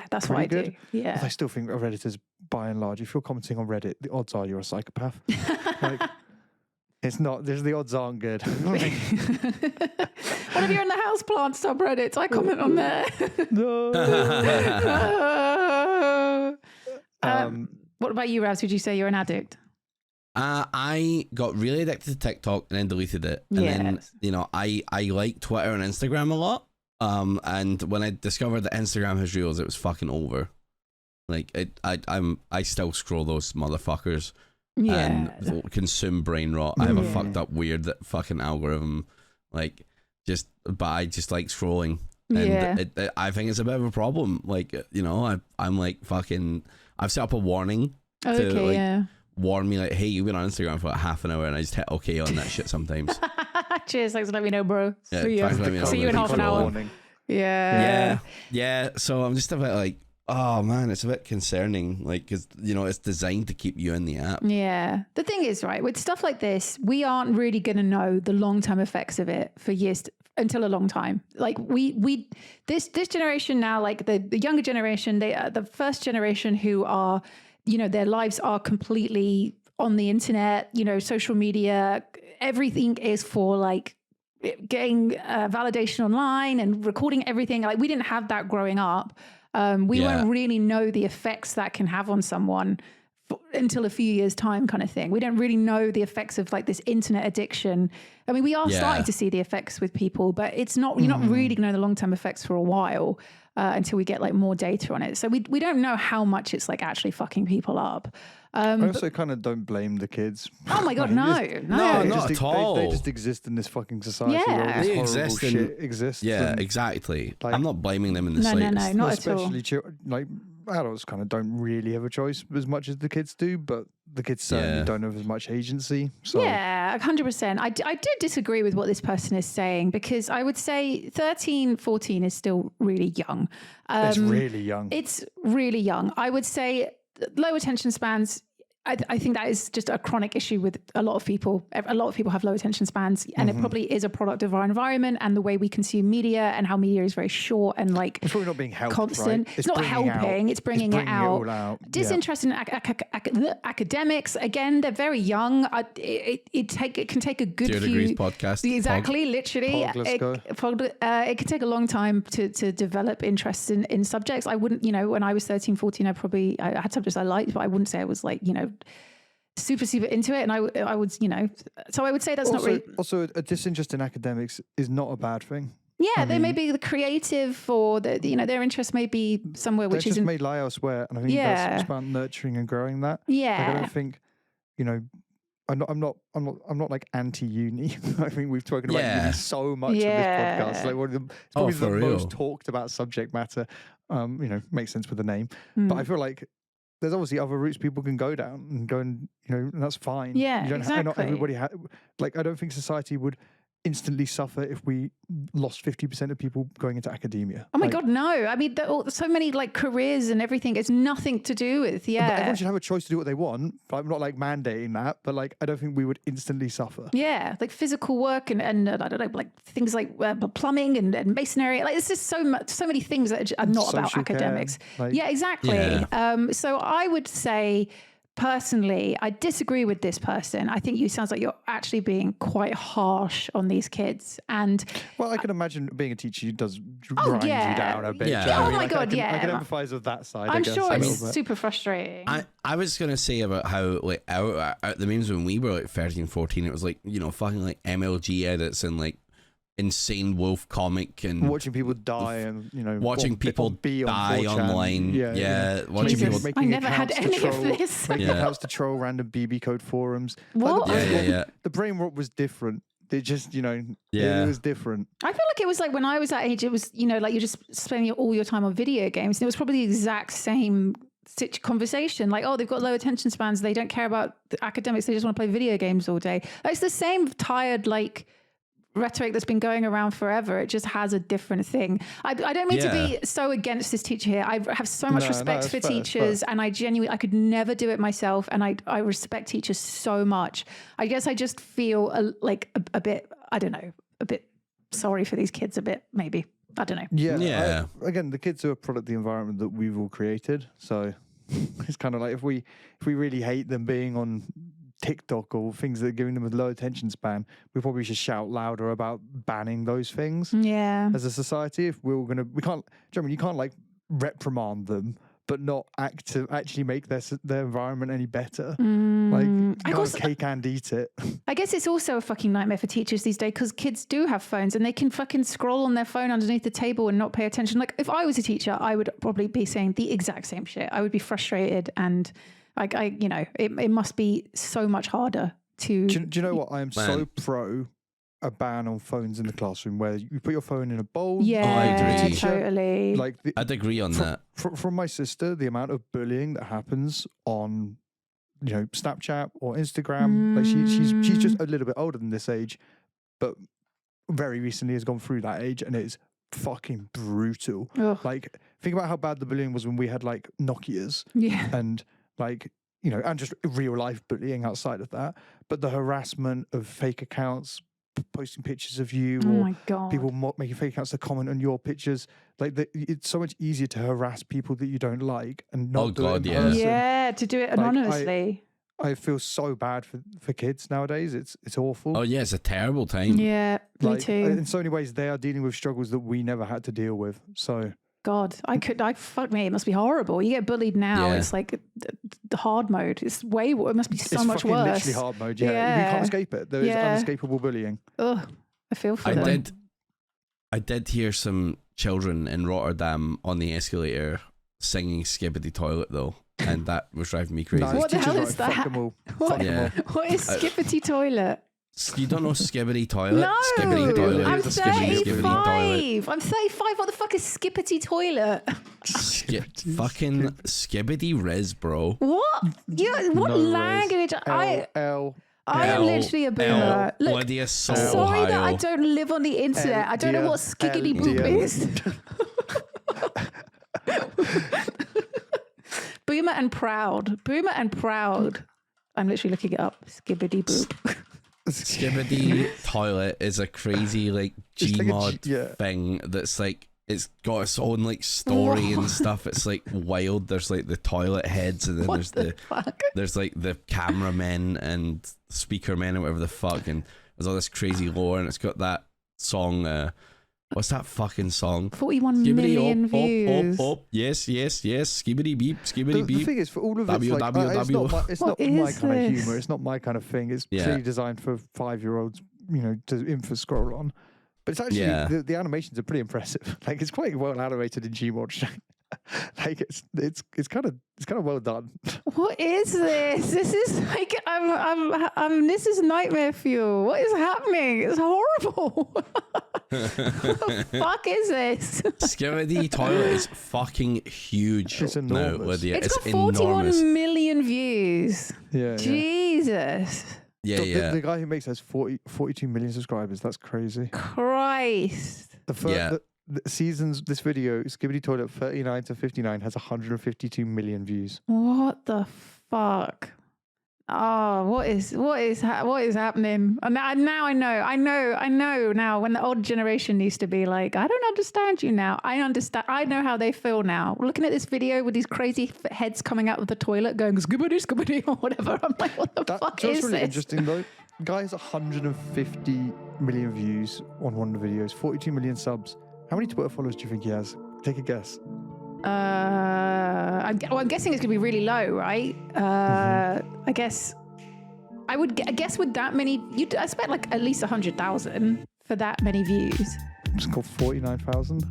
that's what I do. Yeah, but I still think Redditors, by and large, if you're commenting on Reddit, the odds are you're a psychopath. Like, it's not. The odds aren't good. What if you're in the houseplant subreddits? I comment on there. No. What about you, Ravs? Would you say you're an addict? I got really addicted to TikTok and then deleted it. And then, you know, I like Twitter and Instagram a lot. And when I discovered that Instagram has Reels, it was fucking over. Like I still scroll those motherfuckers and consume brain rot. I have a fucked up weird fucking algorithm. Like but I just like scrolling. And I think it's a bit of a problem. Like, you know, I'm like fucking, I've set up a warning to warn me like, hey, you've been on Instagram for like half an hour, and I just hit okay on that shit sometimes. Cheers, thanks for letting me know, bro. Yeah, See you in half an hour. Yeah. So I'm just a bit like, oh man, it's a bit concerning. Like, because, you know, it's designed to keep you in the app. Yeah. The thing is, right, with stuff like this, we aren't really going to know the long-term effects of it for years until a long time. Like this generation now, like the younger generation, they are the first generation who are, you know, their lives are completely on the internet, you know, social media, everything is for like getting validation online and recording everything. Like we didn't have that growing up. We won't really know the effects that can have on someone until a few years time kind of thing. We don't really know the effects of like this internet addiction. I mean, we are starting to see the effects with people, but it's not, you're not really going to know the long-term effects for a while until we get like more data on it. So we don't know how much it's like actually fucking people up. I also kind of don't blame the kids. Oh my God, no, not at all. They just exist in this fucking society where they this exist horrible shit exists. Yeah, exactly. Like, I'm not blaming them in the slightest. No, not at all. Especially like adults kind of don't really have a choice as much as the kids do, but the kids certainly don't have as much agency. So. Yeah, 100%. I do disagree with what this person is saying, because I would say 13, 14 is still really young. It's really young. It's really young. I would say low attention spans, I think that is just a chronic issue with a lot of people. A lot of people have low attention spans, and it probably is a product of our environment and the way we consume media and how media is very short and like it's probably not being helped, constant. Right? It's not helping. It's bringing it out. Disinterest in academics. Again, they're very young. It can take a good few degrees podcast. Exactly, literally. It can take a long time to develop interest in subjects. I wouldn't, you know, when I was 13, 14, I had subjects I liked, but I wouldn't say I was like, you know, super into it. And I would, you know, so I would say that's also, not really. Also, a disinterest in academics is not a bad thing. Yeah, they may be the creative, or you know, their interest may be somewhere which isn't. May lie elsewhere, and I think that's about nurturing and growing that. Yeah, like, I don't think, you know, I'm not like anti-uni. I think we've spoken about uni so much on this podcast. Like one of it's probably the most talked about subject matter. You know, makes sense with the name, but I feel like there's obviously other routes people can go down and go, and you know, and that's fine. Yeah, you don't exactly. Not everybody like, I don't think society would instantly suffer if we lost 50% of people going into academia. Oh my God, no. I mean, so many like careers and everything. It's nothing to do with, But everyone should have a choice to do what they want. I'm not like mandating that, but like, I don't think we would instantly suffer. Yeah, like physical work and I don't know, like things like plumbing and masonry. Like it's just so many things that are not Social about academics. Like, yeah, exactly. Yeah. So I would say, personally, I disagree with this person. I think sounds like you're actually being quite harsh on these kids. And well, I can imagine being a teacher does grind you down a bit. Yeah. Oh my God, I can empathise with that side. I'm I guess, sure it's super frustrating. I was gonna say about how like the memes when we were like 13, 14, it was like, you know, fucking like MLG edits and like insane wolf comic and watching people die and, you know, watching people die online. Watching Jesus, people. I never had any of this. Making accounts to troll random BB code forums. What? Like the brain rot was different. It just, you know, it was different. I feel like it was like when I was that age, it was, you know, like you're just spending all your time on video games. And it was probably the exact same conversation. Like, oh, they've got low attention spans. They don't care about the academics. They just want to play video games all day. Like, it's the same tired, like, rhetoric that's been going around forever. It just has a different thing. I don't mean to be so against this teacher here. I have so much respect for teachers, and I could never do it myself, and I respect teachers so much. I guess I just feel a bit, I don't know, a bit sorry for these kids, a bit maybe. I don't know. Yeah. Again, the kids are a product of the environment that we've all created. So it's kind of like if we really hate them being on TikTok or things that are giving them a low attention span, we probably should shout louder about banning those things. Yeah. As a society, if you can't like reprimand them, but not actually make their environment any better. I Go also- cake and eat it. I guess it's also a fucking nightmare for teachers these days because kids do have phones and they can fucking scroll on their phone underneath the table and not pay attention. Like if I was a teacher, I would probably be saying the exact same shit. I would be frustrated and it must be so much harder to. Do you know what? I am so pro a ban on phones in the classroom where you put your phone in a bowl. Yeah, I agree. totally. Like I'd agree on that. From my sister, the amount of bullying that happens on, Snapchat or Instagram, like she's just a little bit older than this age, but very recently has gone through that age, and it's fucking brutal. Ugh. Like, think about how bad the bullying was when we had like Nokias, Yeah. and like and just real life bullying outside of that. But the harassment of fake accounts posting pictures of you, Oh or my God. people making fake accounts to comment on your pictures. Like it's so much easier to harass people that you don't like and not do it in person. Yeah, to do it anonymously. I feel so bad for kids nowadays. It's awful. Oh yeah, it's a terrible time. Yeah, me too. In so many ways, they are dealing with struggles that we never had to deal with. So God, fuck me, it must be horrible. You get bullied now, Yeah. it's like the hard mode. It's way worse. It must be so it's much fucking worse. literally hard mode. Yeah, Yeah. you can't escape it. There is Yeah. unescapable bullying. Ugh, I feel for them. I did hear some children in Rotterdam on the escalator singing Skibbity Toilet though, and that was driving me crazy. Nah, What the teachers hell right, is fuck that? 'em all. What? Fuck 'em Yeah. all. What is Skippity Toilet? You don't know Skibbity Toilet? No, Skibbity Toilet. I'm Skibbity toilet. 35. I'm 35. What the fuck is Skippity Toilet? Fucking Skibbity Riz, bro. What? What No ways. language? I am literally a boomer. Look, Lydia Soul, sorry that I Ohio. don't live on the internet. I don't know what skiggity boop is. Boomer and proud. Boomer and proud. I'm literally looking it up. Skibbity boop. Skibbity Toilet is a crazy like It's like a Gmod yeah. thing that's like it's got its own like story and stuff. It's like wild. There's like the toilet heads and then What there's the fuck? there's like the cameramen and speaker men and whatever the fuck, and there's all this crazy lore, and it's got that song. What's that fucking song? 41 million views. Yes, skibbity beep, skibbity The beep. thing is, for all of it, W, like, W, W. it's What not my is kind of this? humor. It's not my kind of thing. It's Yeah. clearly designed for 5-year-olds, to info scroll on. But it's actually Yeah. the animations are pretty impressive. Like it's quite well animated in Gmod. Like it's kind of well done. What is this? This is like this is nightmare fuel. What is happening? It's horrible. What the fuck is this? Skibbity Toilet is fucking huge. It's now, enormous. Lydia. It's got enormous. 41 million views. Yeah. Jesus Yeah, yeah. The guy who makes has 42 million subscribers. That's crazy. Christ. The first Yeah. the seasons, this video, Skibbity Toilet 39 to 59 has 152 million views. What the fuck? Oh, what is happening? And now I know now when the old generation used to be like, I don't understand you now. I understand. I know how they feel now. Looking at this video with these crazy heads coming out of the toilet going skibbity skibbity or whatever. I'm like, what the fuck That's is really this? interesting though. Guys, 150 million views on one of the videos, 42 million subs. How many Twitter followers do you think he has? Take a guess. I'm guessing it's gonna be really low, right? I guess I guess with that many, you'd expect like at least 100,000 for that many views. It's called 49,000.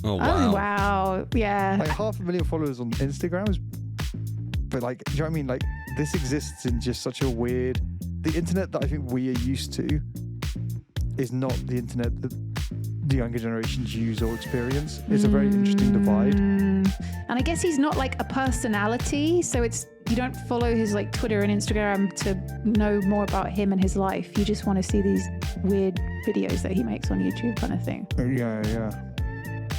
Oh wow. Oh wow, yeah. Like 500,000 followers on Instagram is, but like, do you know what I mean? Like, this exists in just such a weird. The internet that I think we are used to is not the internet that the younger generations use or experience. It's a very interesting divide. And I guess he's not like a personality, so you don't follow his like Twitter and Instagram to know more about him and his life. You just want to see these weird videos that he makes on YouTube, kind of thing. Yeah.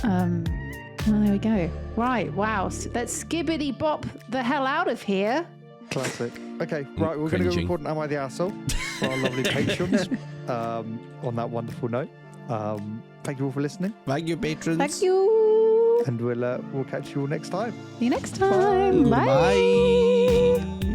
Well, there we go. Right, wow. So let's skibbity bop the hell out of here. Classic. Okay, right, we're going to go Cringing. record an Am I the Asshole for our lovely patrons. On that wonderful note, thank you all for listening, Thank you, patrons. Thank you. and we'll catch you all next time. See you next time. Bye. Bye.